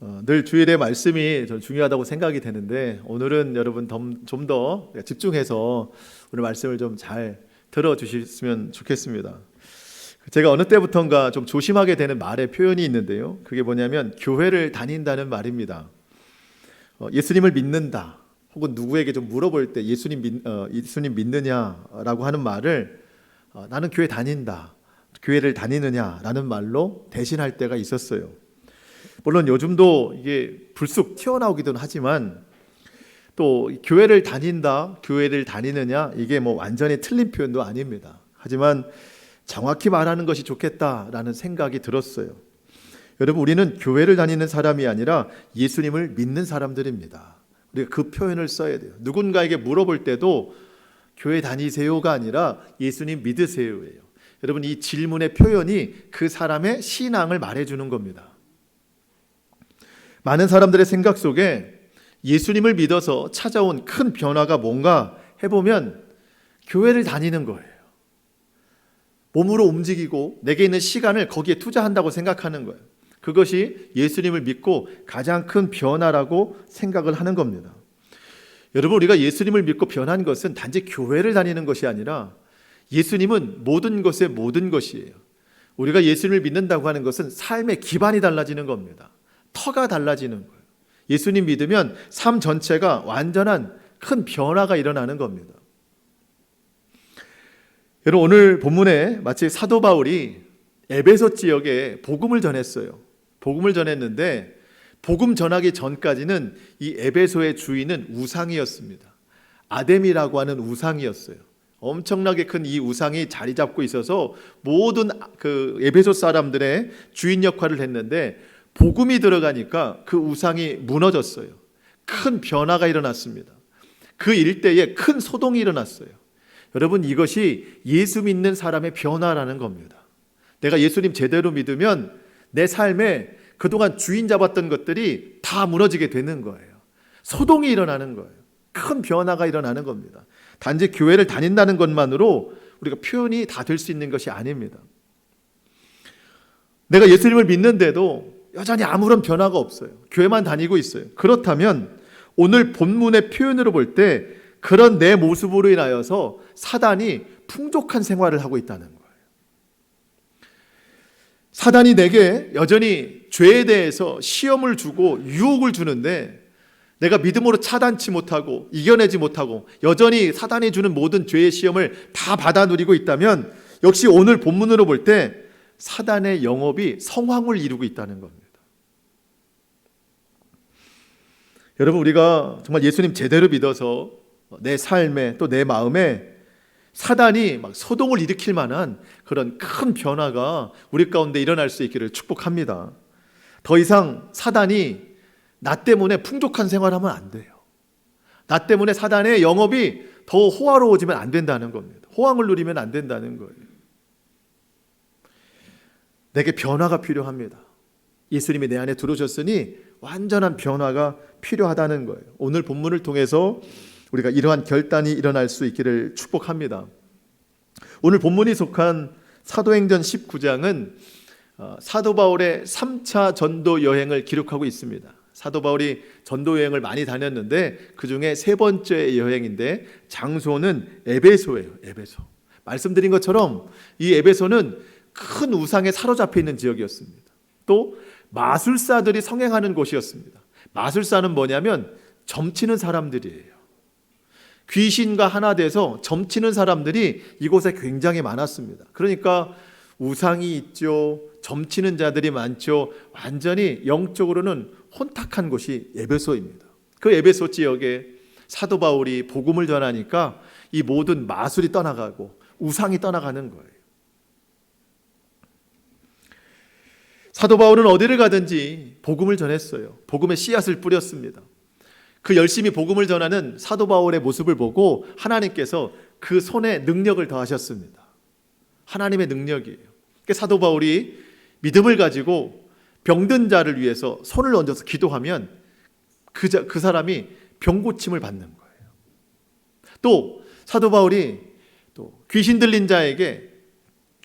늘 주일의 말씀이 좀 중요하다고 생각이 되는데 오늘은 여러분 좀 더 집중해서 오늘 말씀을 좀 잘 들어주셨으면 좋겠습니다. 제가 어느 때부턴가 좀 조심하게 되는 말의 표현이 있는데요. 그게 뭐냐면 교회를 다닌다는 말입니다. 예수님을 믿는다 혹은 누구에게 좀 물어볼 때 예수님 믿느냐라고 하는 말을 나는 교회 다닌다, 교회를 다니느냐라는 말로 대신할 때가 있었어요. 물론 요즘도 이게 불쑥 튀어나오기도 하지만 또 교회를 다닌다, 교회를 다니느냐 이게 뭐 완전히 틀린 표현도 아닙니다. 하지만 정확히 말하는 것이 좋겠다라는 생각이 들었어요. 여러분, 우리는 교회를 다니는 사람이 아니라 예수님을 믿는 사람들입니다. 우리가 그 표현을 써야 돼요. 누군가에게 물어볼 때도 교회 다니세요가 아니라 예수님 믿으세요예요. 여러분, 이 질문의 표현이 그 사람의 신앙을 말해주는 겁니다. 많은 사람들의 생각 속에 예수님을 믿어서 찾아온 큰 변화가 뭔가 해보면 교회를 다니는 거예요. 몸으로 움직이고 내게 있는 시간을 거기에 투자한다고 생각하는 거예요. 그것이 예수님을 믿고 가장 큰 변화라고 생각을 하는 겁니다. 여러분, 우리가 예수님을 믿고 변한 것은 단지 교회를 다니는 것이 아니라 예수님은 모든 것의 모든 것이에요. 우리가 예수님을 믿는다고 하는 것은 삶의 기반이 달라지는 겁니다. 터가 달라지는 거예요. 예수님 믿으면 삶 전체가 완전한 큰 변화가 일어나는 겁니다. 여러분, 오늘 본문에 마치 사도 바울이 에베소 지역에 복음을 전했어요. 복음을 전했는데 복음 전하기 전까지는 이 에베소의 주인은 우상이었습니다. 아뎀이라고 하는 우상이었어요. 엄청나게 큰 이 우상이 자리 잡고 있어서 모든 그 에베소 사람들의 주인 역할을 했는데 복음이 들어가니까 그 우상이 무너졌어요. 큰 변화가 일어났습니다. 그 일대에 큰 소동이 일어났어요. 여러분, 이것이 예수 믿는 사람의 변화라는 겁니다. 내가 예수님 제대로 믿으면 내 삶에 그동안 주인 잡았던 것들이 다 무너지게 되는 거예요. 소동이 일어나는 거예요. 큰 변화가 일어나는 겁니다. 단지 교회를 다닌다는 것만으로 우리가 표현이 다 될 수 있는 것이 아닙니다. 내가 예수님을 믿는데도 여전히 아무런 변화가 없어요. 교회만 다니고 있어요. 그렇다면 오늘 본문의 표현으로 볼 때 그런 내 모습으로 인하여서 사단이 풍족한 생활을 하고 있다는 거예요. 사단이 내게 여전히 죄에 대해서 시험을 주고 유혹을 주는데 내가 믿음으로 차단치 못하고 이겨내지 못하고 여전히 사단이 주는 모든 죄의 시험을 다 받아 누리고 있다면 역시 오늘 본문으로 볼 때 사단의 영업이 성황을 이루고 있다는 겁니다. 여러분, 우리가 정말 예수님 제대로 믿어서 내 삶에 또 내 마음에 사단이 막 소동을 일으킬 만한 그런 큰 변화가 우리 가운데 일어날 수 있기를 축복합니다. 더 이상 사단이 나 때문에 풍족한 생활하면 안 돼요. 나 때문에 사단의 영업이 더 호화로워지면 안 된다는 겁니다. 호황을 누리면 안 된다는 거예요. 내게 변화가 필요합니다. 예수님이 내 안에 들어오셨으니 완전한 변화가 필요하다는 거예요. 오늘 본문을 통해서 우리가 이러한 결단이 일어날 수 있기를 축복합니다. 오늘 본문이 속한 사도행전 19장은 사도 바울의 3차 전도 여행을 기록하고 있습니다. 사도 바울이 전도 여행을 많이 다녔는데 그 중에 세 번째 여행인데 장소는 에베소예요. 에베소. 말씀드린 것처럼 이 에베소는 큰 우상에 사로잡혀 있는 지역이었습니다. 또 마술사들이 성행하는 곳이었습니다. 마술사는 뭐냐면 점치는 사람들이에요. 귀신과 하나 돼서 점치는 사람들이 이곳에 굉장히 많았습니다. 그러니까 우상이 있죠. 점치는 자들이 많죠. 완전히 영적으로는 혼탁한 곳이 에베소입니다. 그 에베소 지역에 사도 바울이 복음을 전하니까 이 모든 마술이 떠나가고 우상이 떠나가는 거예요. 사도 바울은 어디를 가든지 복음을 전했어요. 복음의 씨앗을 뿌렸습니다. 그 열심히 복음을 전하는 사도 바울의 모습을 보고 하나님께서 그 손에 능력을 더하셨습니다. 하나님의 능력이에요. 그러니까 사도 바울이 믿음을 가지고 병든 자를 위해서 손을 얹어서 기도하면 그 사람이 병 고침을 받는 거예요. 또 사도 바울이 또 귀신 들린 자에게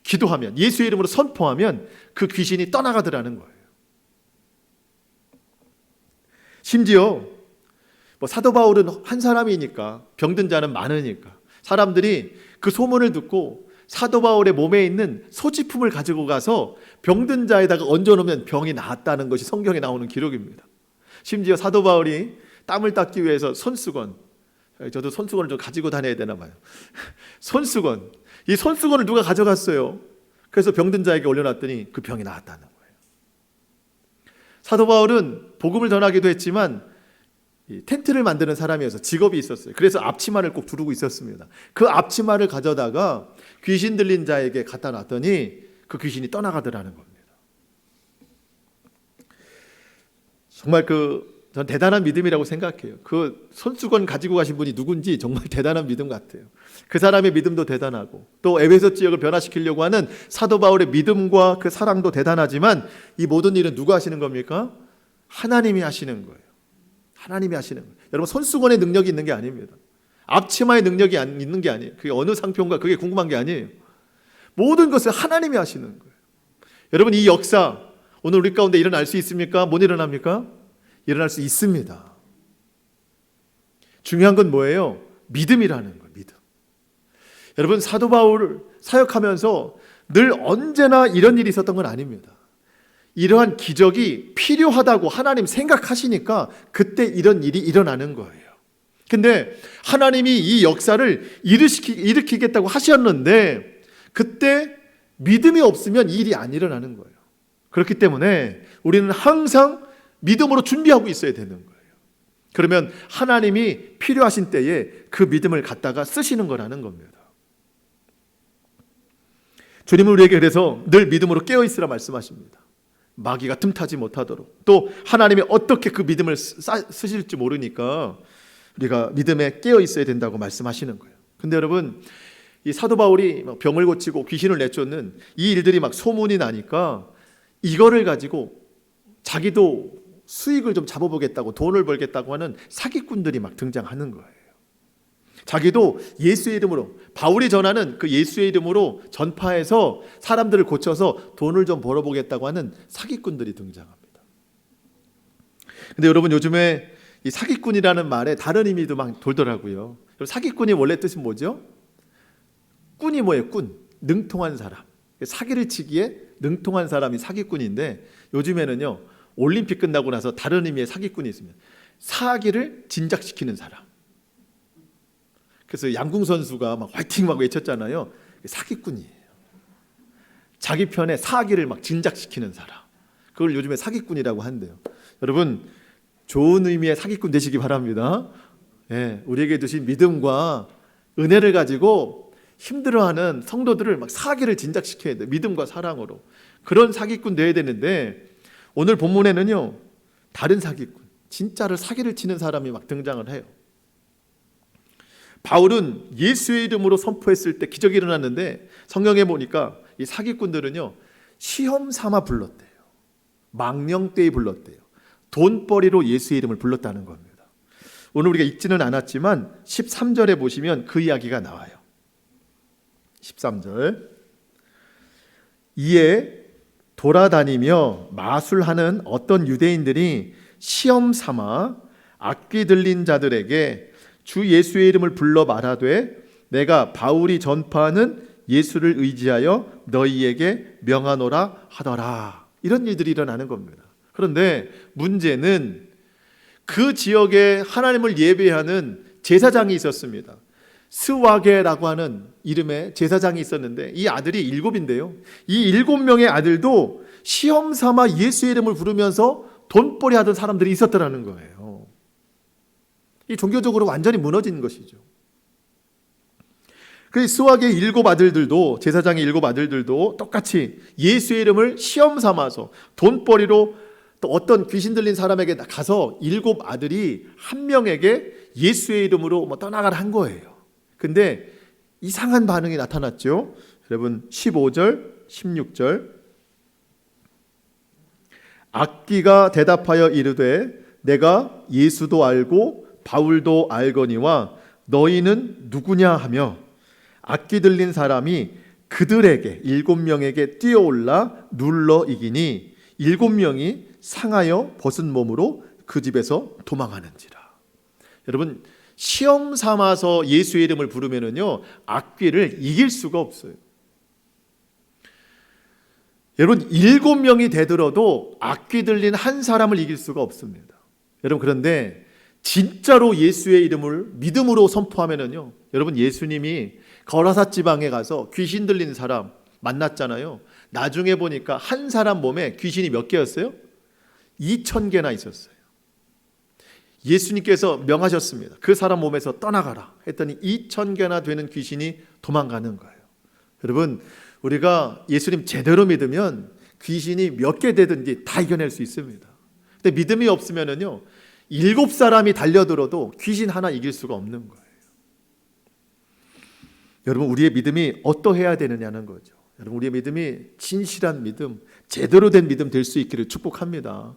기도하면, 예수의 이름으로 선포하면 그 귀신이 떠나가더라는 거예요. 심지어 사도 바울은 한 사람이니까, 병든 자는 많으니까 사람들이 그 소문을 듣고 사도 바울의 몸에 있는 소지품을 가지고 가서 병든 자에다가 얹어놓으면 병이 나았다는 것이 성경에 나오는 기록입니다. 심지어 사도 바울이 땀을 닦기 위해서 손수건, 저도 손수건을 좀 가지고 다녀야 되나 봐요. 손수건, 이 손수건을 누가 가져갔어요. 그래서 병든 자에게 올려놨더니 그 병이 나았다는 거예요. 사도 바울은 복음을 전하기도 했지만 텐트를 만드는 사람이어서 직업이 있었어요. 그래서 앞치마를 꼭 두르고 있었습니다. 그 앞치마를 가져다가 귀신 들린 자에게 갖다 놨더니 그 귀신이 떠나가더라는 겁니다. 정말 전 대단한 믿음이라고 생각해요. 그 손수건 가지고 가신 분이 누군지 정말 대단한 믿음 같아요. 그 사람의 믿음도 대단하고 또 에베소 지역을 변화시키려고 하는 사도 바울의 믿음과 그 사랑도 대단하지만 이 모든 일은 누가 하시는 겁니까? 하나님이 하시는 거예요. 하나님이 하시는 거예요. 여러분, 손수건의 능력이 있는 게 아닙니다. 앞치마의 능력이 있는 게 아니에요. 그게 어느 상표인가 그게 궁금한 게 아니에요. 모든 것을 하나님이 하시는 거예요. 여러분, 이 역사 오늘 우리 가운데 일어날 수 있습니까? 못 일어납니까? 일어날 수 있습니다. 중요한 건 뭐예요? 믿음이라는 거예요. 믿음. 여러분, 사도 바울을 사역하면서 늘 언제나 이런 일이 있었던 건 아닙니다. 이러한 기적이 필요하다고 하나님 생각하시니까 그때 이런 일이 일어나는 거예요. 근데 하나님이 이 역사를 일으키겠다고 하셨는데 그때 믿음이 없으면 이 일이 안 일어나는 거예요. 그렇기 때문에 우리는 항상 믿음으로 준비하고 있어야 되는 거예요. 그러면 하나님이 필요하신 때에 그 믿음을 갖다가 쓰시는 거라는 겁니다. 주님은 우리에게 그래서 늘 믿음으로 깨어있으라 말씀하십니다. 마귀가 틈타지 못하도록, 또 하나님이 어떻게 그 믿음을 쓰실지 모르니까 우리가 믿음에 깨어있어야 된다고 말씀하시는 거예요. 근데 여러분, 이 사도 바울이 병을 고치고 귀신을 내쫓는 이 일들이 막 소문이 나니까 이거를 가지고 자기도 수익을 좀 잡아보겠다고, 돈을 벌겠다고 하는 사기꾼들이 막 등장하는 거예요. 자기도 예수의 이름으로, 바울이 전하는 그 예수의 이름으로 전파해서 사람들을 고쳐서 돈을 좀 벌어보겠다고 하는 사기꾼들이 등장합니다. 근데 여러분, 요즘에 이 사기꾼이라는 말에 다른 의미도 막 돌더라고요. 사기꾼이 원래 뜻은 뭐죠? 꾼이 뭐예요? 꾼, 능통한 사람. 사기를 치기에 능통한 사람이 사기꾼인데, 요즘에는요 올림픽 끝나고 나서 다른 의미의 사기꾼이 있습니다. 사기를 진작시키는 사람. 그래서 양궁 선수가 막 화이팅 막 외쳤잖아요. 사기꾼이에요. 자기 편에 사기를 막 진작시키는 사람. 그걸 요즘에 사기꾼이라고 한대요. 여러분, 좋은 의미의 사기꾼 되시기 바랍니다. 예, 우리에게 주신 믿음과 은혜를 가지고 힘들어하는 성도들을 막 사기를 진작시켜야 돼요. 믿음과 사랑으로. 그런 사기꾼 되어야 되는데, 오늘 본문에는요 다른 사기꾼, 진짜로 사기를 치는 사람이 막 등장을 해요. 바울은 예수의 이름으로 선포했을 때 기적이 일어났는데, 성경에 보니까 이 사기꾼들은요 시험 삼아 불렀대요. 망령되이 불렀대요. 돈벌이로 예수의 이름을 불렀다는 겁니다. 오늘 우리가 읽지는 않았지만 13절에 보시면 그 이야기가 나와요. 13절, 이에 돌아다니며 마술하는 어떤 유대인들이 시험 삼아 악귀 들린 자들에게 주 예수의 이름을 불러 말하되, 내가 바울이 전파하는 예수를 의지하여 너희에게 명하노라 하더라. 이런 일들이 일어나는 겁니다. 그런데 문제는 그 지역에 하나님을 예배하는 제사장이 있었습니다. 스와게라고 하는 이름의 제사장이 있었는데, 이 아들이 7인데요 이 7명의 아들도 시험 삼아 예수의 이름을 부르면서 돈벌이 하던 사람들이 있었더라는 거예요. 이 종교적으로 완전히 무너진 것이죠. 그 스와게의 7 아들들도, 제사장의 7 아들들도 똑같이 예수의 이름을 시험 삼아서 돈벌이로 또 어떤 귀신 들린 사람에게 가서 7 아들이 한 명에게 예수의 이름으로 떠나가라 한 거예요. 근데 이상한 반응이 나타났죠. 여러분, 15절 16절, 악귀가 대답하여 이르되 내가 예수도 알고 바울도 알거니와 너희는 누구냐 하며, 악귀 들린 사람이 그들에게 7명에게 뛰어올라 눌러 이기니 7명이 상하여 벗은 몸으로 그 집에서 도망하는지라. 여러분, 시험 삼아서 예수의 이름을 부르면은요, 악귀를 이길 수가 없어요. 여러분, 7명이 되들어도 악귀 들린 한 사람을 이길 수가 없습니다. 여러분, 그런데 진짜로 예수의 이름을 믿음으로 선포하면은요, 여러분, 예수님이 거라사 지방에 가서 귀신 들린 사람 만났잖아요. 나중에 보니까 한 사람 몸에 귀신이 몇 개였어요? 2,000개나 있었어요. 예수님께서 명하셨습니다. 그 사람 몸에서 떠나가라 했더니 2,000개나 되는 귀신이 도망가는 거예요. 여러분, 우리가 예수님 제대로 믿으면 귀신이 몇 개 되든지 다 이겨낼 수 있습니다. 근데 믿음이 없으면은요, 7사람이 달려들어도 귀신 하나 이길 수가 없는 거예요. 여러분, 우리의 믿음이 어떠해야 되느냐는 거죠. 여러분, 우리의 믿음이 진실한 믿음, 제대로 된 믿음 될 수 있기를 축복합니다.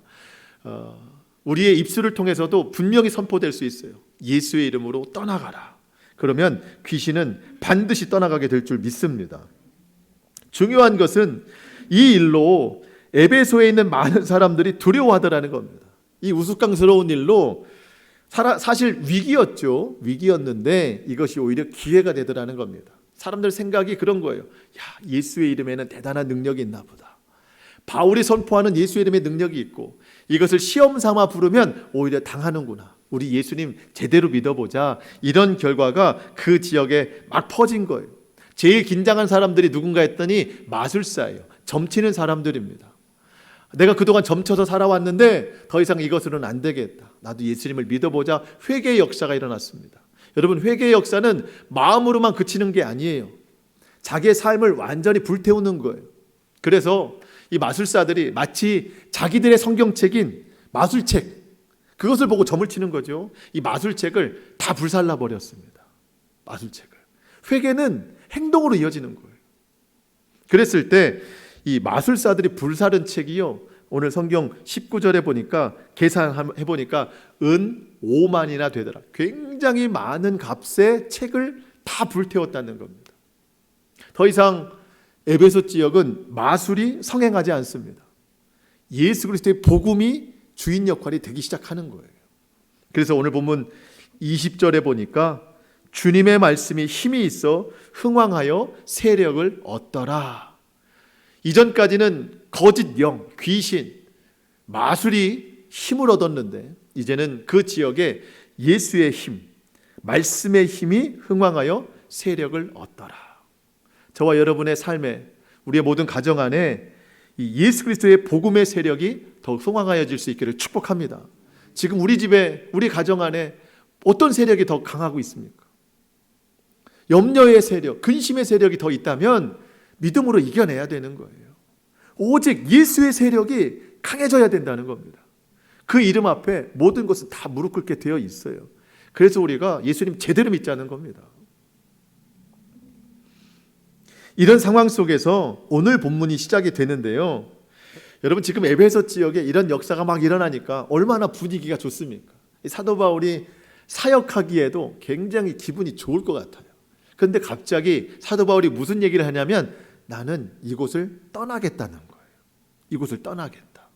우리의 입술을 통해서도 분명히 선포될 수 있어요. 예수의 이름으로 떠나가라. 그러면 귀신은 반드시 떠나가게 될 줄 믿습니다. 중요한 것은 이 일로 에베소에 있는 많은 사람들이 두려워하더라는 겁니다. 이 우스꽝스러운 일로 사실 위기였죠. 위기였는데 이것이 오히려 기회가 되더라는 겁니다. 사람들 생각이 그런 거예요. 야, 예수의 이름에는 대단한 능력이 있나 보다. 바울이 선포하는 예수의 이름의 능력이 있고 이것을 시험 삼아 부르면 오히려 당하는구나. 우리 예수님 제대로 믿어보자. 이런 결과가 그 지역에 막 퍼진 거예요. 제일 긴장한 사람들이 누군가 했더니 마술사예요. 점치는 사람들입니다. 내가 그동안 점쳐서 살아왔는데 더 이상 이것으로는 안 되겠다. 나도 예수님을 믿어보자. 회개의 역사가 일어났습니다. 여러분, 회개의 역사는 마음으로만 그치는 게 아니에요. 자기의 삶을 완전히 불태우는 거예요. 그래서 이 마술사들이 마치 자기들의 성경책인 마술책, 그것을 보고 점을 치는 거죠. 이 마술책을 다 불살라 버렸습니다. 마술책을. 회개는 행동으로 이어지는 거예요. 그랬을 때 이 마술사들이 불사른 책이요, 오늘 성경 19절에 보니까 계산해 보니까 은 5만이나 되더라. 굉장히 많은 값의 책을 다 불태웠다는 겁니다. 더 이상 에베소 지역은 마술이 성행하지 않습니다. 예수 그리스도의 복음이 주인 역할이 되기 시작하는 거예요. 그래서 오늘 본문 20절에 보니까 주님의 말씀이 힘이 있어 흥왕하여 세력을 얻더라. 이전까지는 거짓 영, 귀신, 마술이 힘을 얻었는데 이제는 그 지역에 예수의 힘, 말씀의 힘이 흥왕하여 세력을 얻더라. 저와 여러분의 삶에, 우리의 모든 가정 안에 이 예수 그리스도의 복음의 세력이 더욱 흥왕하여질 수 있기를 축복합니다. 지금 우리 집에, 우리 가정 안에 어떤 세력이 더 강하고 있습니까? 염려의 세력, 근심의 세력이 더 있다면 믿음으로 이겨내야 되는 거예요. 오직 예수의 세력이 강해져야 된다는 겁니다. 그 이름 앞에 모든 것은 다 무릎 꿇게 되어 있어요. 그래서 우리가 예수님 제대로 믿자는 겁니다. 이런 상황 속에서 오늘 본문이 시작이 되는데요. 여러분, 지금 에베소 지역에 이런 역사가 막 일어나니까 얼마나 분위기가 좋습니까? 사도 바울이 사역하기에도 굉장히 기분이 좋을 것 같아요. 그런데 갑자기 사도 바울이 무슨 얘기를 하냐면 나는 이곳을 떠나겠다는 거예요. 이곳을 떠나겠다.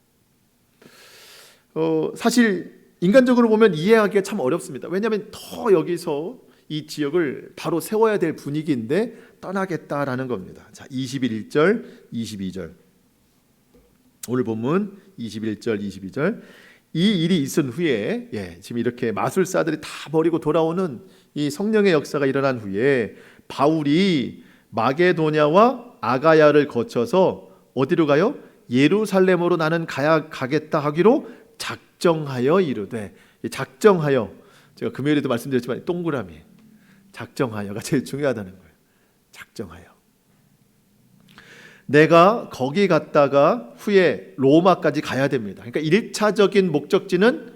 사실 인간적으로 보면 이해하기가 참 어렵습니다. 왜냐하면 더 여기서 이 지역을 바로 세워야 될 분위기인데 떠나겠다라는 겁니다. 자, 21절, 22절. 오늘 본문 21절, 22절. 이 일이 있은 후에, 지금 이렇게 마술사들이 다 버리고 돌아오는 이 성령의 역사가 일어난 후에 바울이 마게도냐와 아가야를 거쳐서 어디로 가요? 예루살렘으로 나는 가겠다 하기로 작정하여 이르되. 작정하여, 제가 금요일에도 말씀드렸지만 동그라미, 작정하여가 제일 중요하다는 거예요. 작정하여. 내가 거기 갔다가 후에 로마까지 가야 됩니다. 그러니까 1차적인 목적지는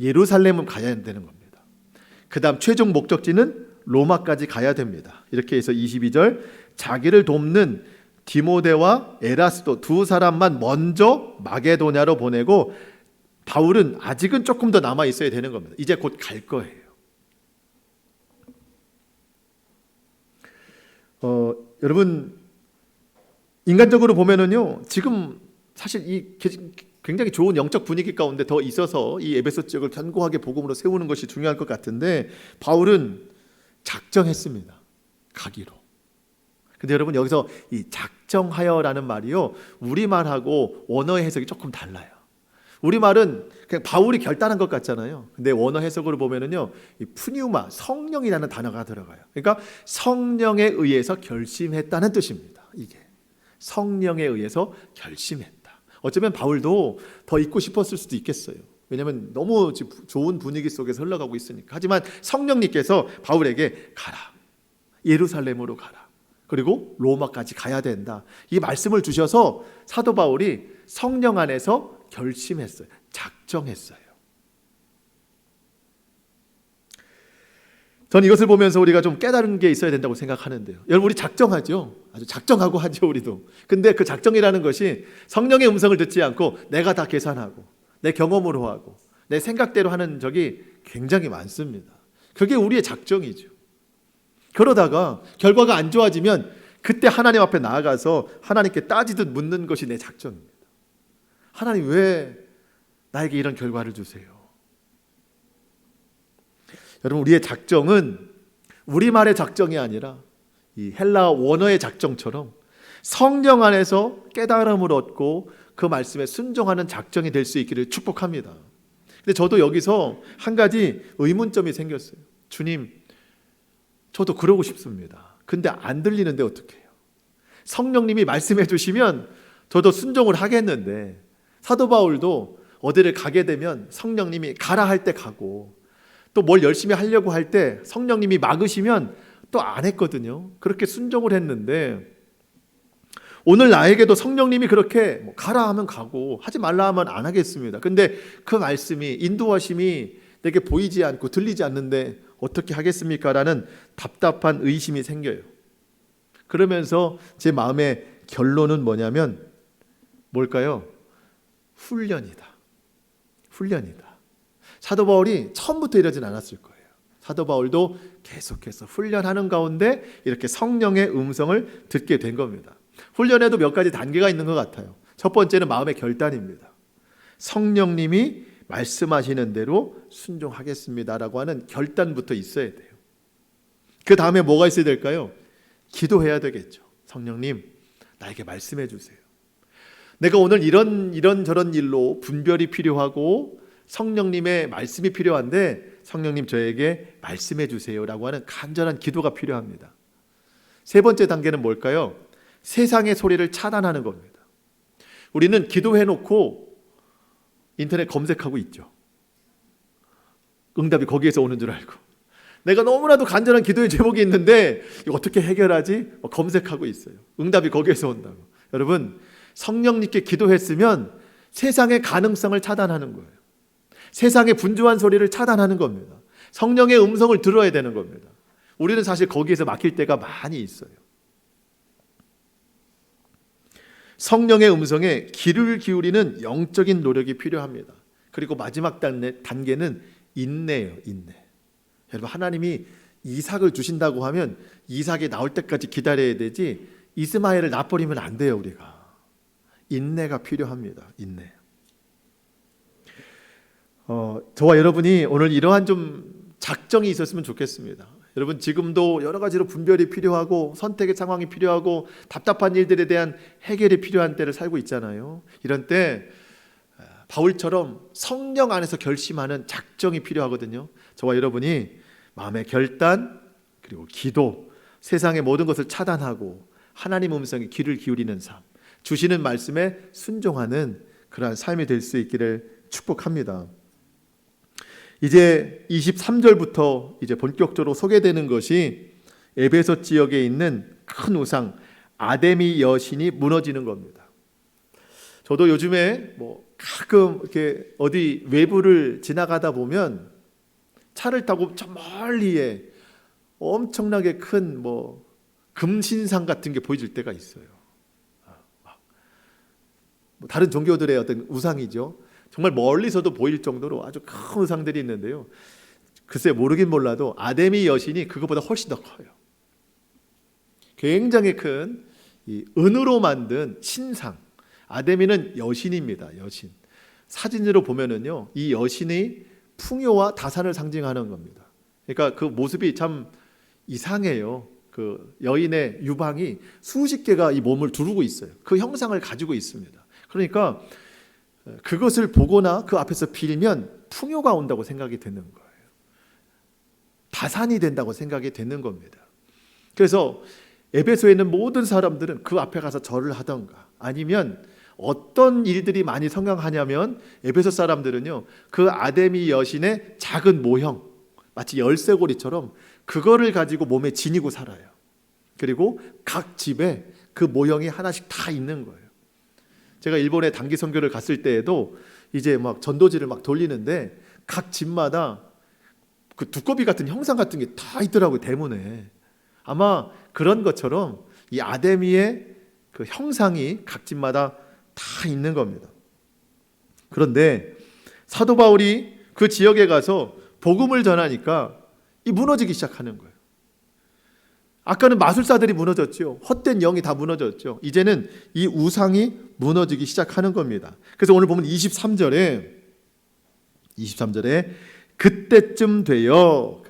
예루살렘을 가야 되는 겁니다. 그 다음 최종 목적지는 로마까지 가야 됩니다. 이렇게 해서 22절, 자기를 돕는 디모데와 에라스도 두 사람만 먼저 마게도냐로 보내고 바울은 아직은 조금 더 남아 있어야 되는 겁니다. 이제 곧 갈 거예요. 여러분, 인간적으로 보면은요, 지금 사실 이 굉장히 좋은 영적 분위기 가운데 더 있어서 이 에베소 지역을 견고하게 복음으로 세우는 것이 중요할 것 같은데 바울은 작정했습니다. 가기로. 근데 여러분 여기서 이 작정하여라는 말이요, 우리말하고 원어의 해석이 조금 달라요. 우리말은 그냥 바울이 결단한 것 같잖아요. 근데 원어 해석으로 보면은요, 이 푸뉴마, 성령이라는 단어가 들어가요. 그러니까 성령에 의해서 결심했다는 뜻입니다. 이게 성령에 의해서 결심했다. 어쩌면 바울도 더 있고 싶었을 수도 있겠어요. 왜냐하면 너무 좋은 분위기 속에서 흘러가고 있으니까. 하지만 성령님께서 바울에게 가라, 예루살렘으로 가라, 그리고 로마까지 가야 된다, 이 말씀을 주셔서 사도 바울이 성령 안에서 결심했어요. 작정했어요. 저는 이것을 보면서 우리가 좀 깨달은 게 있어야 된다고 생각하는데요. 여러분, 우리 작정하죠. 아주 작정하고 하죠, 우리도. 근데 그 작정이라는 것이 성령의 음성을 듣지 않고 내가 다 계산하고 내 경험으로 하고 내 생각대로 하는 적이 굉장히 많습니다. 그게 우리의 작정이죠. 그러다가 결과가 안 좋아지면 그때 하나님 앞에 나아가서 하나님께 따지듯 묻는 것이 내 작정입니다. 하나님, 왜 나에게 이런 결과를 주세요? 여러분, 우리의 작정은 우리말의 작정이 아니라 이 헬라 원어의 작정처럼 성령 안에서 깨달음을 얻고 그 말씀에 순종하는 작정이 될 수 있기를 축복합니다. 근데 저도 여기서 한 가지 의문점이 생겼어요. 주님, 저도 그러고 싶습니다. 근데 안 들리는데 어떡해요? 성령님이 말씀해 주시면 저도 순종을 하겠는데, 사도 바울도 어디를 가게 되면 성령님이 가라 할 때 가고, 또 뭘 열심히 하려고 할 때 성령님이 막으시면 또 안 했거든요. 그렇게 순종을 했는데, 오늘 나에게도 성령님이 그렇게 가라 하면 가고 하지 말라 하면 안 하겠습니다. 근데 그 말씀이, 인도하심이 내게 보이지 않고 들리지 않는데 어떻게 하겠습니까? 라는 답답한 의심이 생겨요. 그러면서 제 마음의 결론은 뭐냐면 뭘까요? 훈련이다. 훈련이다. 사도 바울이 처음부터 이러진 않았을 거예요. 사도 바울도 계속해서 훈련하는 가운데 이렇게 성령의 음성을 듣게 된 겁니다. 훈련에도 몇 가지 단계가 있는 것 같아요. 첫 번째는 마음의 결단입니다. 성령님이 말씀하시는 대로 순종하겠습니다라고 하는 결단부터 있어야 돼요. 그 다음에 뭐가 있어야 될까요? 기도해야 되겠죠. 성령님, 나에게 말씀해 주세요. 내가 오늘 이런 저런 일로 분별이 필요하고 성령님의 말씀이 필요한데 성령님, 저에게 말씀해 주세요라고 하는 간절한 기도가 필요합니다. 세 번째 단계는 뭘까요? 세상의 소리를 차단하는 겁니다. 우리는 기도해놓고 인터넷 검색하고 있죠. 응답이 거기에서 오는 줄 알고. 내가 너무나도 간절한 기도의 제목이 있는데 이거 어떻게 해결하지? 검색하고 있어요. 응답이 거기에서 온다고. 여러분, 성령님께 기도했으면 세상의 가능성을 차단하는 거예요. 세상의 분주한 소리를 차단하는 겁니다. 성령의 음성을 들어야 되는 겁니다. 우리는 사실 거기에서 막힐 때가 많이 있어요. 성령의 음성에 귀를 기울이는 영적인 노력이 필요합니다. 그리고 마지막 단계는 인내예요. 인내. 여러분, 하나님이 이삭을 주신다고 하면 이삭이 나올 때까지 기다려야 되지 이스마엘을 놔버리면 안 돼요. 우리가 인내가 필요합니다. 인내. 저와 여러분이 오늘 이러한 좀 작정이 있었으면 좋겠습니다. 여러분, 지금도 여러 가지로 분별이 필요하고 선택의 상황이 필요하고 답답한 일들에 대한 해결이 필요한 때를 살고 있잖아요. 이런 때 바울처럼 성령 안에서 결심하는 작정이 필요하거든요. 저와 여러분이 마음의 결단, 그리고 기도, 세상의 모든 것을 차단하고 하나님 음성에 귀를 기울이는 삶, 주시는 말씀에 순종하는 그러한 삶이 될 수 있기를 축복합니다. 이제 23절부터 이제 본격적으로 소개되는 것이 에베소 지역에 있는 큰 우상 아데미 여신이 무너지는 겁니다. 저도 요즘에 가끔 이렇게 어디 외부를 지나가다 보면 차를 타고 저 멀리에 엄청나게 큰 금신상 같은 게 보여질 때가 있어요. 다른 종교들의 어떤 우상이죠. 정말 멀리서도 보일 정도로 아주 큰 우상들이 있는데요. 글쎄, 모르긴 몰라도 아데미 여신이 그것보다 훨씬 더 커요. 굉장히 큰 이 은으로 만든 신상. 아데미는 여신입니다. 여신. 사진으로 보면은요, 이 여신이 풍요와 다산을 상징하는 겁니다. 그러니까 그 모습이 참 이상해요. 그 여인의 유방이 수십 개가 이 몸을 두르고 있어요. 그 형상을 가지고 있습니다. 그러니까 그것을 보거나 그 앞에서 빌면 풍요가 온다고 생각이 되는 거예요. 다산이 된다고 생각이 되는 겁니다. 그래서 에베소에 있는 모든 사람들은 그 앞에 가서 절을 하던가, 아니면 어떤 일들이 많이 성행하냐면 에베소 사람들은요, 그 아데미 여신의 작은 모형, 마치 열쇠고리처럼 그거를 가지고 몸에 지니고 살아요. 그리고 각 집에 그 모형이 하나씩 다 있는 거예요. 제가 일본에 단기 선교를 갔을 때에도 이제 막 전도지를 막 돌리는데 각 집마다 그 두꺼비 같은 형상 같은 게 다 있더라고요, 대문에. 아마 그런 것처럼 이 아데미의 그 형상이 각 집마다 다 있는 겁니다. 그런데 사도 바울이 그 지역에 가서 복음을 전하니까 이 무너지기 시작하는 거예요. 아까는 마술사들이 무너졌죠. 헛된 영이 다 무너졌죠. 이제는 이 우상이 무너지기 시작하는 겁니다. 그래서 오늘 보면 23절에 그때쯤 되어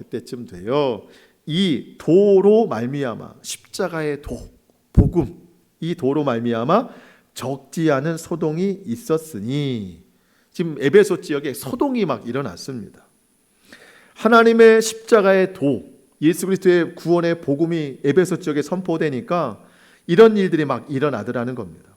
이 도로 말미암아, 십자가의 도, 복음, 이 도로 말미암아 적지 않은 소동이 있었으니, 지금 에베소 지역에 소동이 막 일어났습니다. 하나님의 십자가의 도, 예수 그리스도의 구원의 복음이 에베소 지역에 선포되니까 이런 일들이 막 일어나더라는 겁니다.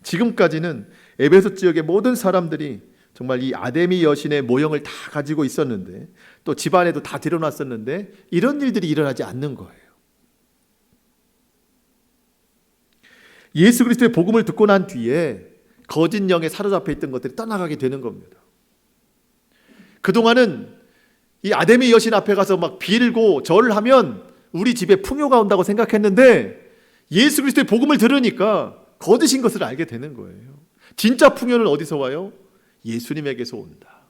지금까지는 에베소 지역의 모든 사람들이 정말 이 아데미 여신의 모형을 다 가지고 있었는데, 또 집안에도 다 들여놨었는데 이런 일들이 일어나지 않는 거예요. 예수 그리스도의 복음을 듣고 난 뒤에 거짓 영에 사로잡혀 있던 것들이 떠나가게 되는 겁니다. 그동안은 이 아데미 여신 앞에 가서 막 빌고 절을 하면 우리 집에 풍요가 온다고 생각했는데, 예수 그리스도의 복음을 들으니까 거짓인 것을 알게 되는 거예요. 진짜 풍요는 어디서 와요? 예수님에게서 온다.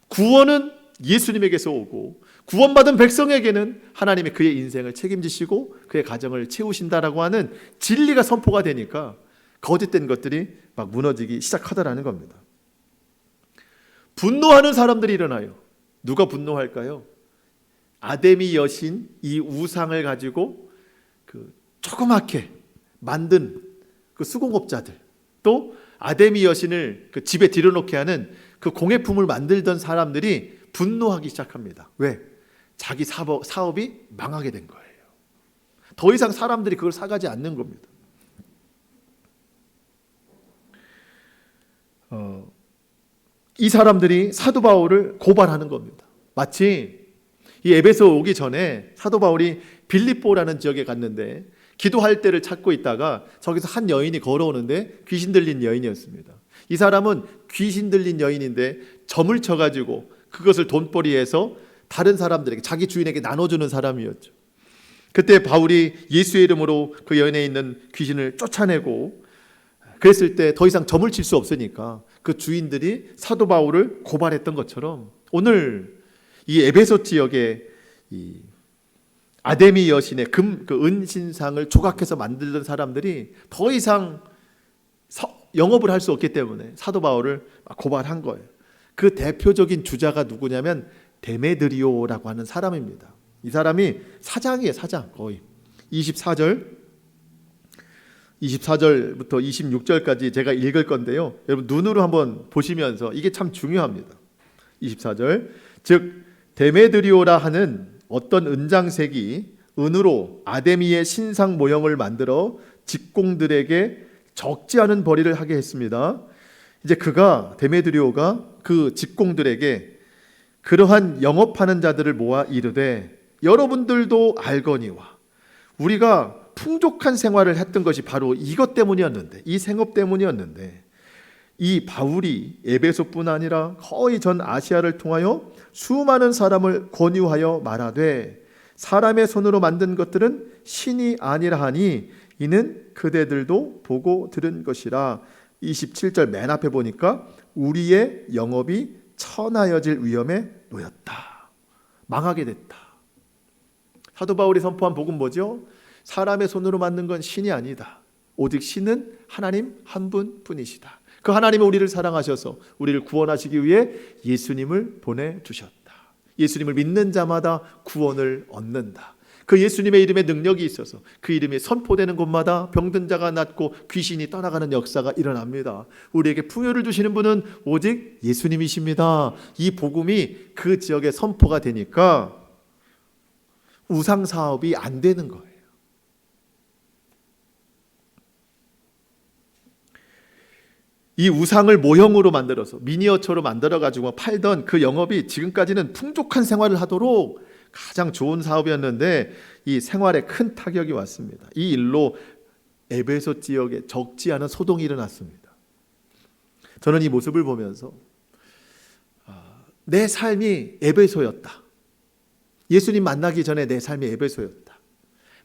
구원은 예수님에게서 오고, 구원받은 백성에게는 하나님이 그의 인생을 책임지시고 그의 가정을 채우신다라고 하는 진리가 선포가 되니까 거짓된 것들이 막 무너지기 시작하더라는 겁니다. 분노하는 사람들이 일어나요. 누가 분노할까요? 아데미 여신, 이 우상을 가지고 그 조그맣게 만든 그 수공업자들, 또 아데미 여신을 그 집에 들여놓게 하는 그 공예품을 만들던 사람들이 분노하기 시작합니다. 왜? 자기 사업이 망하게 된 거예요. 더 이상 사람들이 그걸 사가지 않는 겁니다. 이 사람들이 사도 바울을 고발하는 겁니다. 마치 이 에베소 오기 전에 사도 바울이 빌립보라는 지역에 갔는데 기도할 때를 찾고 있다가 저기서 한 여인이 걸어오는데 귀신 들린 여인이었습니다. 이 사람은 귀신 들린 여인인데 점을 쳐가지고 그것을 돈벌이해서 다른 사람들에게, 자기 주인에게 나눠주는 사람이었죠. 그때 바울이 예수의 이름으로 그 여인에 있는 귀신을 쫓아내고 그랬을 때 더 이상 점을 칠 수 없으니까 그 주인들이 사도 바울을 고발했던 것처럼, 오늘 이 에베소 지역에 이 아데미 여신의 그 은신상을 조각해서 만들던 사람들이 더 이상 영업을 할 수 없기 때문에 사도 바울을 고발한 거예요. 그 대표적인 주자가 누구냐면 데메드리오라고 하는 사람입니다. 이 사장이에요, 사장. 거의 24절부터 26절까지 제가 읽을 건데요, 여러분 눈으로 한번 보시면서 이게 참 중요합니다. 24절, 즉 데메드리오라 하는 어떤 은장색이 은으로 아데미의 신상 모형을 만들어 직공들에게 적지 않은 벌이를 하게 했습니다. 이제 데메드리오가 그 직공들에게 그러한 영업하는 자들을 모아 이르되, 여러분들도 알거니와 우리가 풍족한 생활을 했던 것이 바로 이것 때문이었는데, 이 생업 때문이었는데, 이 바울이 에베소뿐 아니라 거의 전 아시아를 통하여 수많은 사람을 권유하여 말하되, 사람의 손으로 만든 것들은 신이 아니라 하니 이는 그대들도 보고 들은 것이라. 27절 맨 앞에 보니까 우리의 영업이 천하여질 위험에 놓였다. 망하게 됐다. 사도 바울이 선포한 복음 뭐죠? 사람의 손으로 만든 건 신이 아니다. 오직 신은 하나님 한 분뿐이시다. 그 하나님은 우리를 사랑하셔서 우리를 구원하시기 위해 예수님을 보내주셨다. 예수님을 믿는 자마다 구원을 얻는다. 그 예수님의 이름에 능력이 있어서 그 이름이 선포되는 곳마다 병든 자가 낫고 귀신이 떠나가는 역사가 일어납니다. 우리에게 풍요를 주시는 분은 오직 예수님이십니다. 이 복음이 그 지역에 선포가 되니까 우상 사업이 안 되는 거예요. 이 우상을 모형으로 만들어서 미니어처로 만들어가지고 팔던 그 영업이 지금까지는 풍족한 생활을 하도록 가장 좋은 사업이었는데 이 생활에 큰 타격이 왔습니다. 이 일로 에베소 지역에 적지 않은 소동이 일어났습니다. 저는 이 모습을 보면서 내 삶이 에베소였다. 예수님 만나기 전에 내 삶이 에베소였다.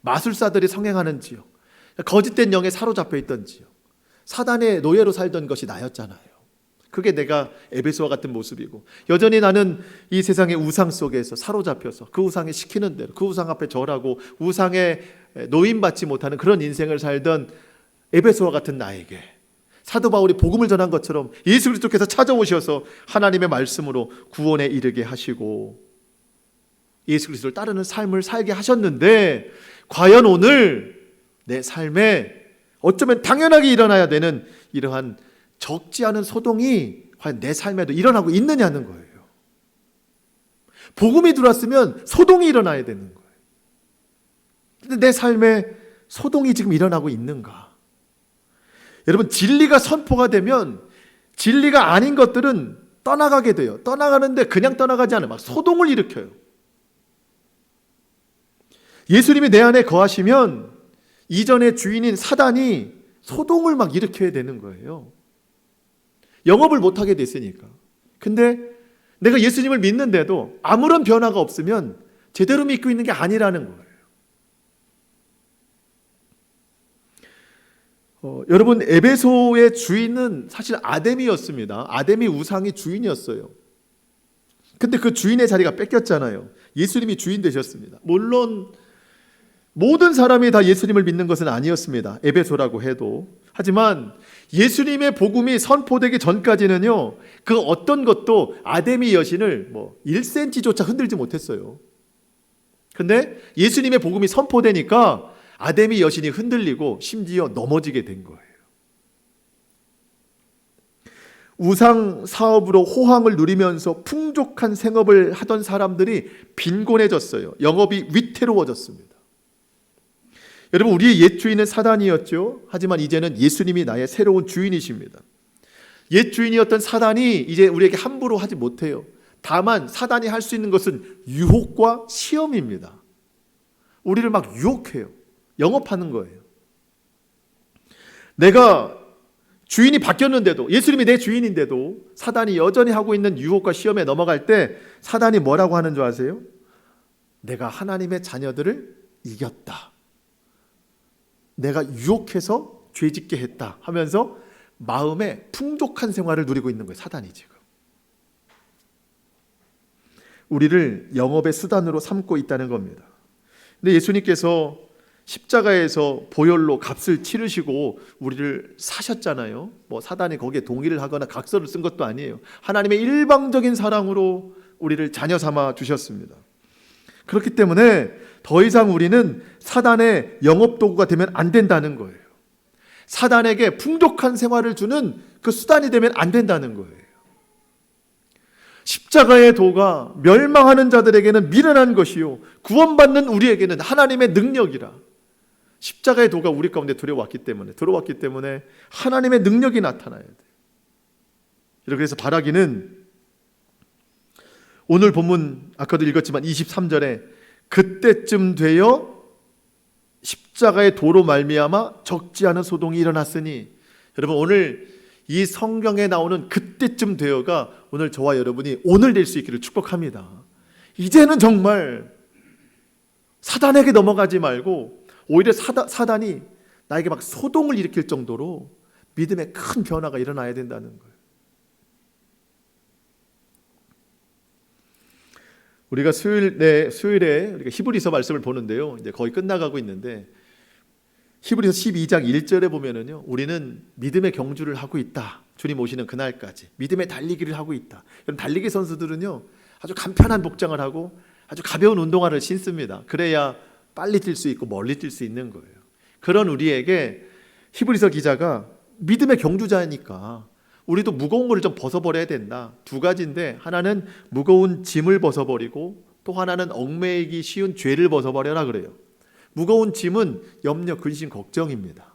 마술사들이 성행하는 지역, 거짓된 영에 사로잡혀 있던 지역, 사단의 노예로 살던 것이 나였잖아요. 그게 내가 에베소와 같은 모습이고, 여전히 나는 이 세상의 우상 속에서 사로잡혀서 그 우상에 시키는 대로 그 우상 앞에 절하고 우상에 노임받지 못하는 그런 인생을 살던 에베소와 같은 나에게 사도 바울이 복음을 전한 것처럼 예수 그리스도께서 찾아오셔서 하나님의 말씀으로 구원에 이르게 하시고 예수 그리스도를 따르는 삶을 살게 하셨는데, 과연 오늘 내 삶에 어쩌면 당연하게 일어나야 되는 이러한 적지 않은 소동이 과연 내 삶에도 일어나고 있느냐는 거예요. 복음이 들어왔으면 소동이 일어나야 되는 거예요. 근데 내 삶에 소동이 지금 일어나고 있는가? 여러분, 진리가 선포가 되면 진리가 아닌 것들은 떠나가게 돼요. 떠나가는데 그냥 떠나가지 않아요. 막 소동을 일으켜요. 예수님이 내 안에 거하시면 이전의 주인인 사단이 소동을 막 일으켜야 되는 거예요. 영업을 못하게 됐으니까. 근데 내가 예수님을 믿는데도 아무런 변화가 없으면 제대로 믿고 있는 게 아니라는 거예요. 여러분, 에베소의 주인은 사실 아데미였습니다. 아데미 우상이 주인이었어요. 근데 그 주인의 자리가 뺏겼잖아요. 예수님이 주인 되셨습니다. 물론 모든 사람이 다 예수님을 믿는 것은 아니었습니다. 에베소라고 해도. 하지만 예수님의 복음이 선포되기 전까지는요, 그 어떤 것도 아데미 여신을 1cm조차 흔들지 못했어요. 근데 예수님의 복음이 선포되니까 아데미 여신이 흔들리고 심지어 넘어지게 된 거예요. 우상 사업으로 호황을 누리면서 풍족한 생업을 하던 사람들이 빈곤해졌어요. 영업이 위태로워졌습니다. 여러분, 우리의 옛 주인은 사단이었죠. 하지만 이제는 예수님이 나의 새로운 주인이십니다. 옛 주인이었던 사단이 이제 우리에게 함부로 하지 못해요. 다만 사단이 할 수 있는 것은 유혹과 시험입니다. 우리를 막 유혹해요. 영업하는 거예요. 내가 주인이 바뀌었는데도, 예수님이 내 주인인데도 사단이 여전히 하고 있는 유혹과 시험에 넘어갈 때 사단이 뭐라고 하는 줄 아세요? 내가 하나님의 자녀들을 이겼다. 내가 유혹해서 죄짓게 했다 하면서 마음에 풍족한 생활을 누리고 있는 거예요. 사단이 지금 우리를 영업의 수단으로 삼고 있다는 겁니다. 근데 예수님께서 십자가에서 보혈로 값을 치르시고 우리를 사셨잖아요. 사단이 거기에 동의를 하거나 각서를 쓴 것도 아니에요. 하나님의 일방적인 사랑으로 우리를 자녀 삼아 주셨습니다. 그렇기 때문에 더 이상 우리는 사단의 영업도구가 되면 안 된다는 거예요. 사단에게 풍족한 생활을 주는 그 수단이 되면 안 된다는 거예요. 십자가의 도가 멸망하는 자들에게는 미련한 것이요 구원받는 우리에게는 하나님의 능력이라. 십자가의 도가 우리 가운데 들어왔기 때문에 하나님의 능력이 나타나야 돼요. 그래서 바라기는 오늘 본문 아까도 읽었지만 23절에 그때쯤 되어 십자가의 도로 말미암아 적지 않은 소동이 일어났으니, 여러분 오늘 이 성경에 나오는 그때쯤 되어가 오늘 저와 여러분이 오늘 될 수 있기를 축복합니다. 이제는 정말 사단에게 넘어가지 말고 오히려 사단이 나에게 막 소동을 일으킬 정도로 믿음의 큰 변화가 일어나야 된다는 거예요. 우리가 수요일에 우리가 히브리서 말씀을 보는데요. 이제 거의 끝나가고 있는데 히브리서 12장 1절에 보면은요, 우리는 믿음의 경주를 하고 있다. 주님 오시는 그날까지 믿음의 달리기를 하고 있다. 여러분, 달리기 선수들은요 아주 간편한 복장을 하고 아주 가벼운 운동화를 신습니다. 그래야 빨리 뛸 수 있고 멀리 뛸 수 있는 거예요. 그런 우리에게 히브리서 기자가 믿음의 경주자니까 우리도 무거운 것을 좀 벗어버려야 된다. 두 가지인데, 하나는 무거운 짐을 벗어버리고 또 하나는 얽매이기 쉬운 죄를 벗어버려라 그래요. 무거운 짐은 염려, 근심, 걱정입니다.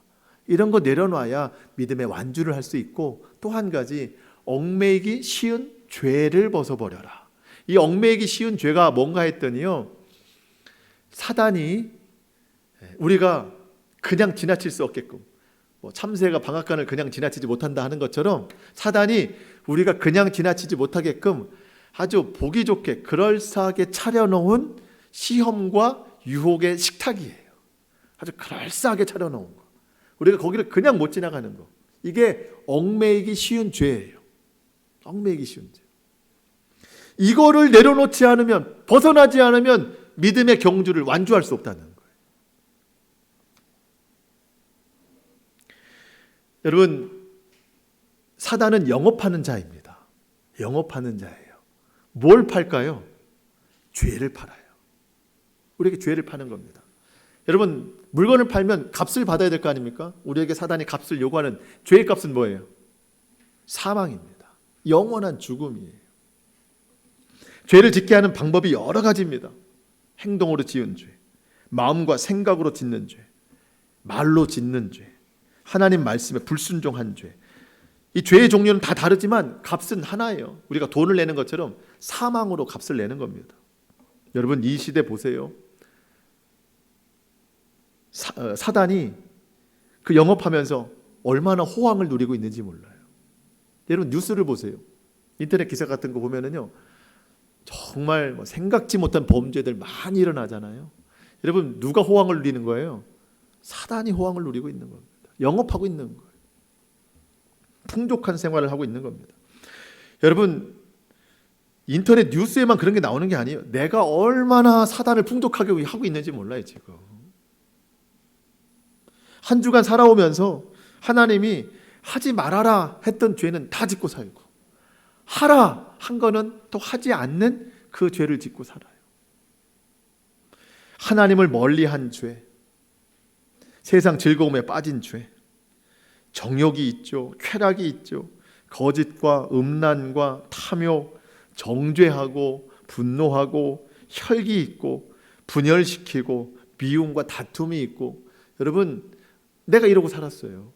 이런 거 내려놔야 믿음의 완주를 할 수 있고, 또 한 가지 얽매이기 쉬운 죄를 벗어버려라. 이 얽매이기 쉬운 죄가 뭔가 했더니요, 사단이 우리가 그냥 지나칠 수 없게끔, 참새가 방앗간을 그냥 지나치지 못한다 하는 것처럼 사단이 우리가 그냥 지나치지 못하게끔 아주 보기 좋게 그럴싸하게 차려놓은 시험과 유혹의 식탁이에요. 아주 그럴싸하게 차려놓은 거, 우리가 거기를 그냥 못 지나가는 거, 이게 얽매이기 쉬운 죄예요. 얽매이기 쉬운 죄. 이거를 내려놓지 않으면, 벗어나지 않으면 믿음의 경주를 완주할 수 없다는 거예요. 여러분, 사단은 영업하는 자입니다. 영업하는 자예요. 뭘 팔까요? 죄를 팔아요. 우리에게 죄를 파는 겁니다. 여러분, 물건을 팔면 값을 받아야 될 거 아닙니까? 우리에게 사단이 값을 요구하는 죄의 값은 뭐예요? 사망입니다. 영원한 죽음이에요. 죄를 짓게 하는 방법이 여러 가지입니다. 행동으로 지은 죄, 마음과 생각으로 짓는 죄, 말로 짓는 죄, 하나님 말씀에 불순종한 죄. 이 죄의 종류는 다 다르지만 값은 하나예요. 우리가 돈을 내는 것처럼 사망으로 값을 내는 겁니다. 여러분, 이 시대 보세요. 사단이 그 영업하면서 얼마나 호황을 누리고 있는지 몰라요. 여러분, 뉴스를 보세요. 인터넷 기사 같은 거 보면은요, 정말 생각지 못한 범죄들 많이 일어나잖아요. 여러분, 누가 호황을 누리는 거예요? 사단이 호황을 누리고 있는 겁니다. 영업하고 있는 거예요. 풍족한 생활을 하고 있는 겁니다. 여러분, 인터넷 뉴스에만 그런 게 나오는 게 아니에요. 내가 얼마나 사단을 풍족하게 하고 있는지 몰라요. 지금 한 주간 살아오면서 하나님이 하지 말아라 했던 죄는 다 짓고 살고, 하라 한 거는 또 하지 않는 그 죄를 짓고 살아요. 하나님을 멀리한 죄, 세상 즐거움에 빠진 죄, 정욕이 있죠, 쾌락이 있죠, 거짓과 음란과 탐욕, 정죄하고 분노하고 혈기 있고 분열시키고 미움과 다툼이 있고. 여러분, 내가 이러고 살았어요.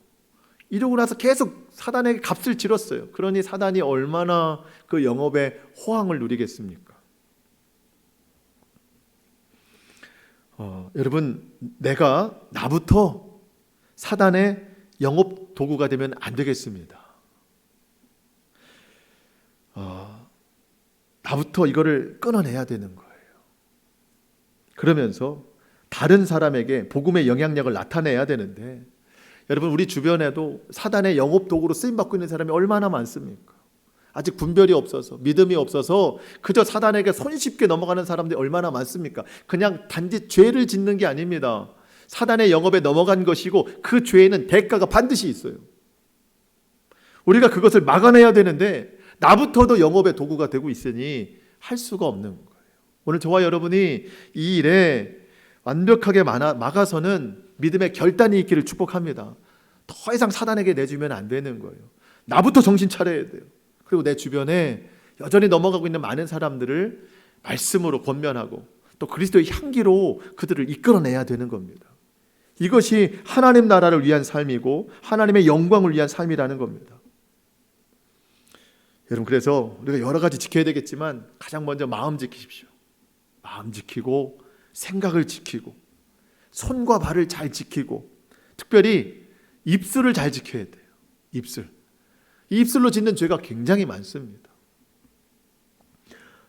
이러고 나서 계속 사단에게 값을 치렀어요. 그러니 사단이 얼마나 그 영업의 호황을 누리겠습니까? 여러분, 나부터 사단의 영업 도구가 되면 안 되겠습니다. 나부터 이거를 끊어내야 되는 거예요. 그러면서 다른 사람에게 복음의 영향력을 나타내야 되는데, 여러분, 우리 주변에도 사단의 영업 도구로 쓰임받고 있는 사람이 얼마나 많습니까? 아직 분별이 없어서, 믿음이 없어서 그저 사단에게 손쉽게 넘어가는 사람들이 얼마나 많습니까? 그냥 단지 죄를 짓는 게 아닙니다. 사단의 영업에 넘어간 것이고, 그 죄에는 대가가 반드시 있어요. 우리가 그것을 막아내야 되는데 나부터도 영업의 도구가 되고 있으니 할 수가 없는 거예요. 오늘 저와 여러분이 이 일에 완벽하게 막아서는 믿음의 결단이 있기를 축복합니다. 더 이상 사단에게 내주면 안 되는 거예요. 나부터 정신 차려야 돼요. 그리고 내 주변에 여전히 넘어가고 있는 많은 사람들을 말씀으로 권면하고 또 그리스도의 향기로 그들을 이끌어내야 되는 겁니다. 이것이 하나님 나라를 위한 삶이고 하나님의 영광을 위한 삶이라는 겁니다. 여러분, 그래서 우리가 여러 가지 지켜야 되겠지만 가장 먼저 마음 지키십시오. 마음 지키고 생각을 지키고 손과 발을 잘 지키고 특별히 입술을 잘 지켜야 돼요. 입술. 이 입술로 짓는 죄가 굉장히 많습니다.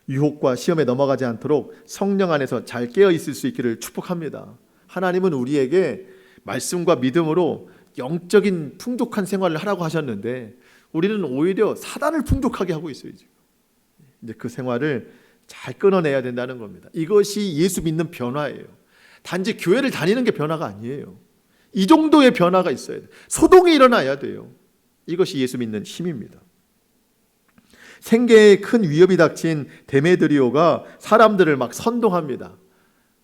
유혹과 시험에 넘어가지 않도록 성령 안에서 잘 깨어 있을 수 있기를 축복합니다. 하나님은 우리에게 말씀과 믿음으로 영적인 풍족한 생활을 하라고 하셨는데 우리는 오히려 사단을 풍족하게 하고 있어요. 지금. 이제 그 생활을 잘 끊어내야 된다는 겁니다. 이것이 예수 믿는 변화예요. 단지 교회를 다니는 게 변화가 아니에요. 이 정도의 변화가 있어야 돼요. 소동이 일어나야 돼요. 이것이 예수 믿는 힘입니다. 생계에 큰 위협이 닥친 데메드리오가 사람들을 막 선동합니다.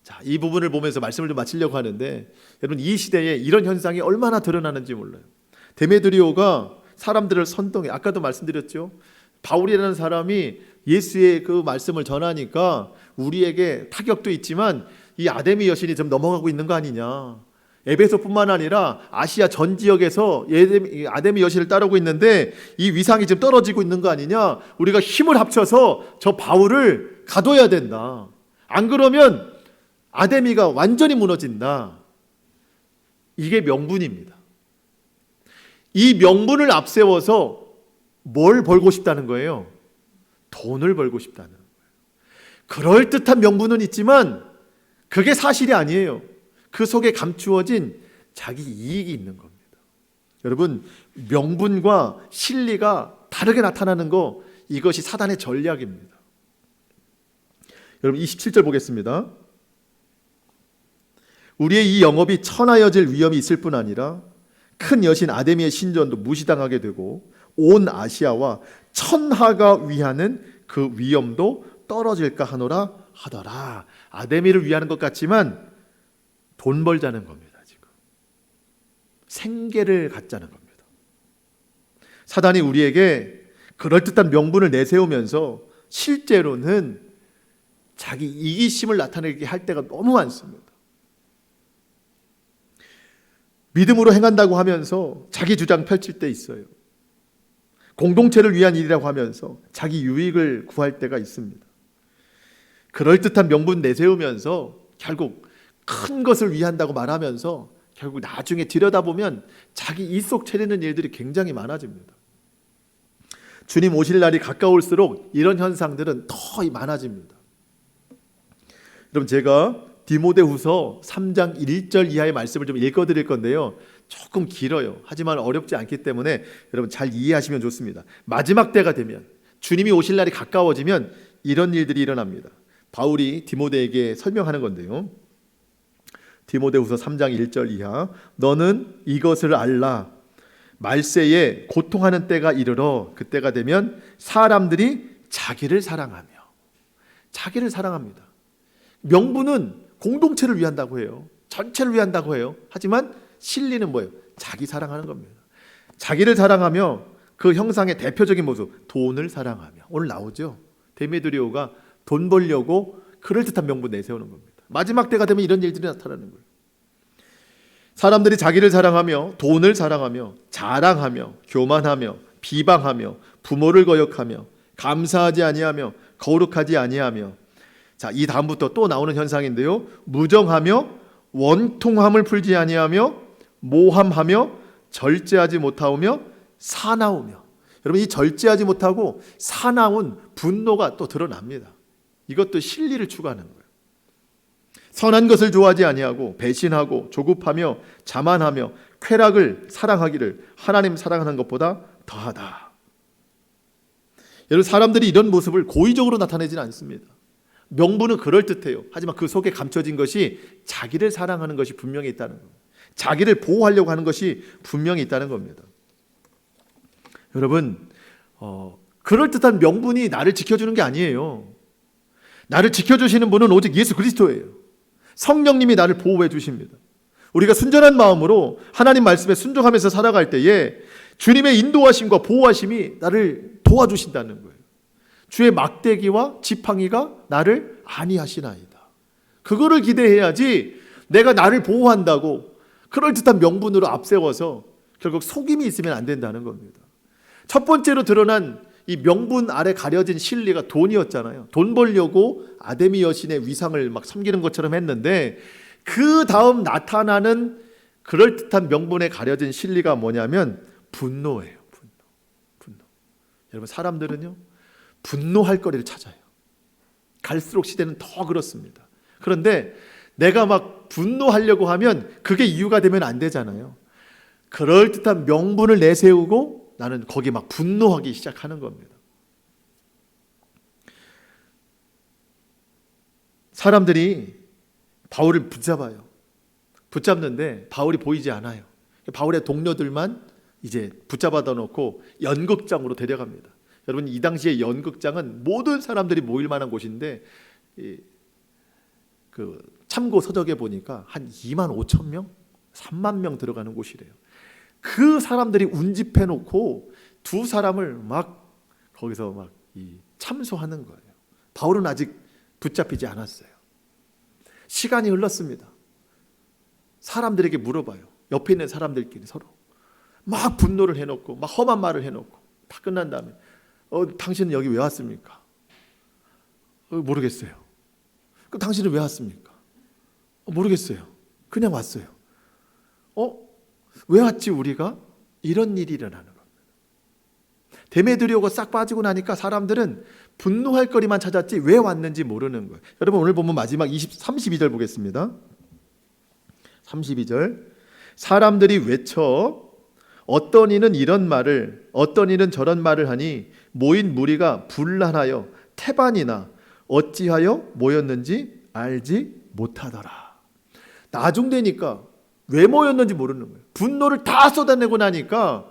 자, 이 부분을 보면서 말씀을 좀 마치려고 하는데, 여러분 이 시대에 이런 현상이 얼마나 드러나는지 몰라요. 데메드리오가 사람들을 선동해. 아까도 말씀드렸죠. 바울이라는 사람이 예수의 그 말씀을 전하니까 우리에게 타격도 있지만 이 아데미 여신이 좀 넘어가고 있는 거 아니냐. 에베소뿐만 아니라 아시아 전 지역에서 아데미 여신을 따르고 있는데 이 위상이 지금 떨어지고 있는 거 아니냐. 우리가 힘을 합쳐서 저 바울을 가둬야 된다. 안 그러면 아데미가 완전히 무너진다. 이게 명분입니다. 이 명분을 앞세워서 뭘 벌고 싶다는 거예요? 돈을 벌고 싶다는 거예요. 그럴듯한 명분은 있지만 그게 사실이 아니에요. 그 속에 감추어진 자기 이익이 있는 겁니다. 여러분, 명분과 실리가 다르게 나타나는 거, 이것이 사단의 전략입니다. 여러분 27절 보겠습니다. 우리의 이 영업이 천하여질 위험이 있을 뿐 아니라 큰 여신 아데미의 신전도 무시당하게 되고 온 아시아와 천하가 위하는 그 위험도 떨어질까 하노라 하더라. 아데미를 위하는 것 같지만 돈 벌자는 겁니다. 지금 생계를 갖자는 겁니다. 사단이 우리에게 그럴듯한 명분을 내세우면서 실제로는 자기 이기심을 나타내게 할 때가 너무 많습니다. 믿음으로 행한다고 하면서 자기 주장 펼칠 때 있어요. 공동체를 위한 일이라고 하면서 자기 유익을 구할 때가 있습니다. 그럴듯한 명분 내세우면서 결국 큰 것을 위한다고 말하면서 결국 나중에 들여다보면 자기 이속 차리는 일들이 굉장히 많아집니다. 주님 오실 날이 가까울수록 이런 현상들은 더 많아집니다. 그럼 제가 디모데후서 3장 1절 이하의 말씀을 좀 읽어드릴 건데요. 조금 길어요. 하지만 어렵지 않기 때문에 여러분 잘 이해하시면 좋습니다. 마지막 때가 되면, 주님이 오실 날이 가까워지면 이런 일들이 일어납니다. 바울이 디모데에게 설명하는 건데요. 디모데후서 3장 1절 이하, 너는 이것을 알라. 말세에 고통하는 때가 이르러 그때가 되면 사람들이 자기를 사랑합니다. 명분은 공동체를 위한다고 해요. 전체를 위한다고 해요. 하지만 실리는 뭐예요? 자기 사랑하는 겁니다. 자기를 사랑하며 그 형상의 대표적인 모습, 돈을 사랑하며. 오늘 나오죠. 데메드리오가 돈 벌려고 그럴듯한 명분 내세우는 겁니다. 마지막 때가 되면 이런 일들이 나타나는 거예요. 사람들이 자기를 사랑하며 돈을 사랑하며 자랑하며 교만하며 비방하며 부모를 거역하며 감사하지 아니하며 거룩하지 아니하며. 자, 이 다음부터 또 나오는 현상인데요. 무정하며 원통함을 풀지 아니하며 모함하며 절제하지 못하오며 사나우며. 여러분, 이 절제하지 못하고 사나운 분노가 또 드러납니다. 이것도 실리를 추구하는 거예요. 선한 것을 좋아하지 아니하고 배신하고 조급하며 자만하며 쾌락을 사랑하기를 하나님 사랑하는 것보다 더하다. 여러분, 사람들이 이런 모습을 고의적으로 나타내지는 않습니다. 명분은 그럴듯해요. 하지만 그 속에 감춰진 것이 자기를 사랑하는 것이 분명히 있다는 겁니다. 자기를 보호하려고 하는 것이 분명히 있다는 겁니다. 여러분, 그럴듯한 명분이 나를 지켜주는 게 아니에요. 나를 지켜주시는 분은 오직 예수 그리스도예요. 성령님이 나를 보호해 주십니다. 우리가 순전한 마음으로 하나님 말씀에 순종하면서 살아갈 때에 주님의 인도하심과 보호하심이 나를 도와주신다는 거예요. 주의 막대기와 지팡이가 나를 안위하시나이다. 그거를 기대해야지 내가 나를 보호한다고 그럴듯한 명분으로 앞세워서 결국 속임이 있으면 안 된다는 겁니다. 첫 번째로 드러난 이 명분 아래 가려진 실리가 돈이었잖아요. 돈 벌려고 아데미 여신의 위상을 막 섬기는 것처럼 했는데, 그 다음 나타나는 그럴듯한 명분에 가려진 실리가 뭐냐면 분노예요. 분노. 여러분, 사람들은요 분노할 거리를 찾아요. 갈수록 시대는 더 그렇습니다. 그런데 내가 막 분노하려고 하면 그게 이유가 되면 안 되잖아요. 그럴듯한 명분을 내세우고 나는 거기에 막 분노하기 시작하는 겁니다. 사람들이 바울을 붙잡아요. 붙잡는데 바울이 보이지 않아요. 바울의 동료들만 이제 붙잡아다 놓고 연극장으로 데려갑니다. 여러분, 이 당시에 연극장은 모든 사람들이 모일 만한 곳인데 그 참고 서적에 보니까 한 2만 5천 명, 3만 명 들어가는 곳이래요. 그 사람들이 운집해 놓고 두 사람을 막 거기서 막 참소하는 거예요. 바울은 아직 붙잡히지 않았어요. 시간이 흘렀습니다. 사람들에게 물어봐요. 옆에 있는 사람들끼리 서로 막 분노를 해놓고 막 험한 말을 해놓고 다 끝난 다음에 당신은 여기 왜 왔습니까? 모르겠어요. 그럼 당신은 왜 왔습니까? 모르겠어요. 그냥 왔어요. 왜 왔지 우리가? 이런 일이 일어나는 겁니다. 데메드리오가 싹 빠지고 나니까 사람들은 분노할 거리만 찾았지 왜 왔는지 모르는 거예요. 여러분, 오늘 보면 마지막 32절 보겠습니다. 32절. 사람들이 외쳐 어떤 이는 이런 말을 어떤 이는 저런 말을 하니 모인 무리가 분란하여 태반이나 어찌하여 모였는지 알지 못하더라. 나중되니까 왜 모였는지 모르는 거예요. 분노를 다 쏟아내고 나니까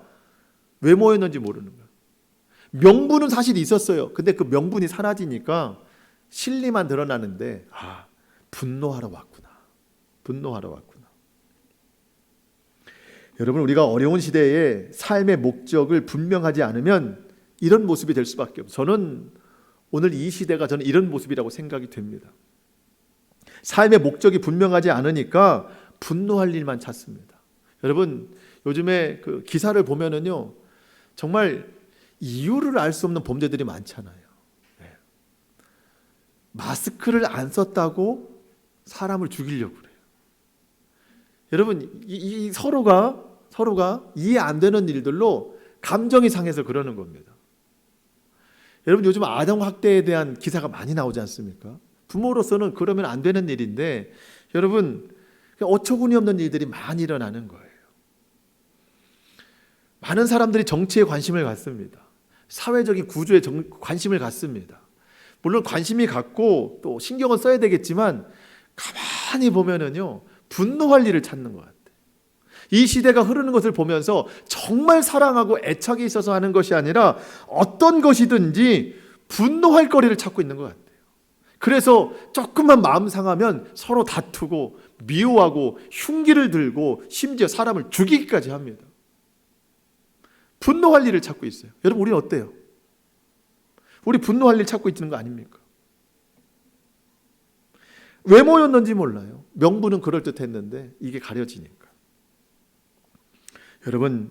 왜 모였는지 모르는 거예요. 명분은 사실 있었어요. 근데 그 명분이 사라지니까 실리만 드러나는데 분노하러 왔구나. 분노하러 왔구나. 여러분, 우리가 어려운 시대에 삶의 목적을 분명하지 않으면 이런 모습이 될 수밖에 없어요. 저는 오늘 이 시대가 저는 이런 모습이라고 생각이 됩니다. 삶의 목적이 분명하지 않으니까 분노할 일만 찾습니다. 여러분, 요즘에 그 기사를 보면은요, 정말 이유를 알 수 없는 범죄들이 많잖아요. 마스크를 안 썼다고 사람을 죽이려고 그래요. 여러분, 이 서로가 이해 안 되는 일들로 감정이 상해서 그러는 겁니다. 여러분, 요즘 아동학대에 대한 기사가 많이 나오지 않습니까? 부모로서는 그러면 안 되는 일인데 여러분, 어처구니 없는 일들이 많이 일어나는 거예요. 많은 사람들이 정치에 관심을 갖습니다. 사회적인 구조에 관심을 갖습니다. 물론 관심이 갖고 또 신경을 써야 되겠지만 가만히 보면은요, 분노할 일을 찾는 것 같아요. 이 시대가 흐르는 것을 보면서 정말 사랑하고 애착이 있어서 하는 것이 아니라 어떤 것이든지 분노할 거리를 찾고 있는 것 같아요. 그래서 조금만 마음 상하면 서로 다투고 미워하고 흉기를 들고 심지어 사람을 죽이기까지 합니다. 분노할 일을 찾고 있어요. 여러분, 우리는 어때요? 우리 분노할 일 찾고 있는 거 아닙니까? 왜 모였는지 몰라요. 명분은 그럴듯했는데 이게 가려지니까. 여러분,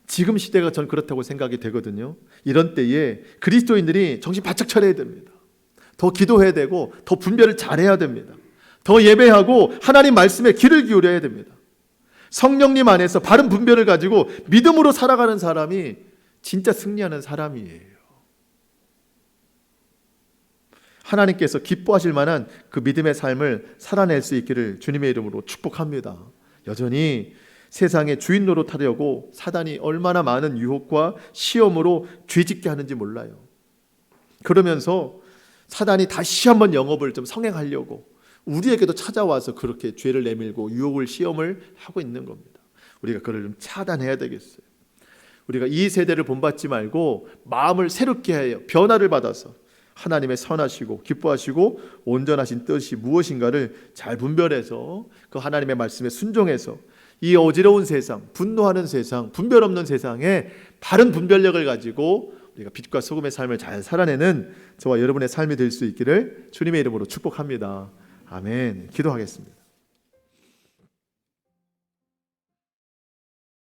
지금 시대가 전 그렇다고 생각이 되거든요. 이런 때에 그리스도인들이 정신 바짝 차려야 됩니다. 더 기도해야 되고 더 분별을 잘해야 됩니다. 더 예배하고 하나님 말씀에 귀를 기울여야 됩니다. 성령님 안에서 바른 분별을 가지고 믿음으로 살아가는 사람이 진짜 승리하는 사람이에요. 하나님께서 기뻐하실 만한 그 믿음의 삶을 살아낼 수 있기를 주님의 이름으로 축복합니다. 여전히 세상의 주인 노릇하려고 사단이 얼마나 많은 유혹과 시험으로 죄짓게 하는지 몰라요. 그러면서 사단이 다시 한번 영업을 좀 성행하려고 우리에게도 찾아와서 그렇게 죄를 내밀고 유혹을 시험을 하고 있는 겁니다. 우리가 그걸 좀 차단해야 되겠어요. 우리가 이 세대를 본받지 말고 마음을 새롭게 해요. 변화를 받아서 하나님의 선하시고 기뻐하시고 온전하신 뜻이 무엇인가를 잘 분별해서 그 하나님의 말씀에 순종해서 이 어지러운 세상, 분노하는 세상, 분별 없는 세상에 바른 분별력을 가지고 우리가 빛과 소금의 삶을 잘 살아내는 저와 여러분의 삶이 될 수 있기를 주님의 이름으로 축복합니다. 아멘. 기도하겠습니다.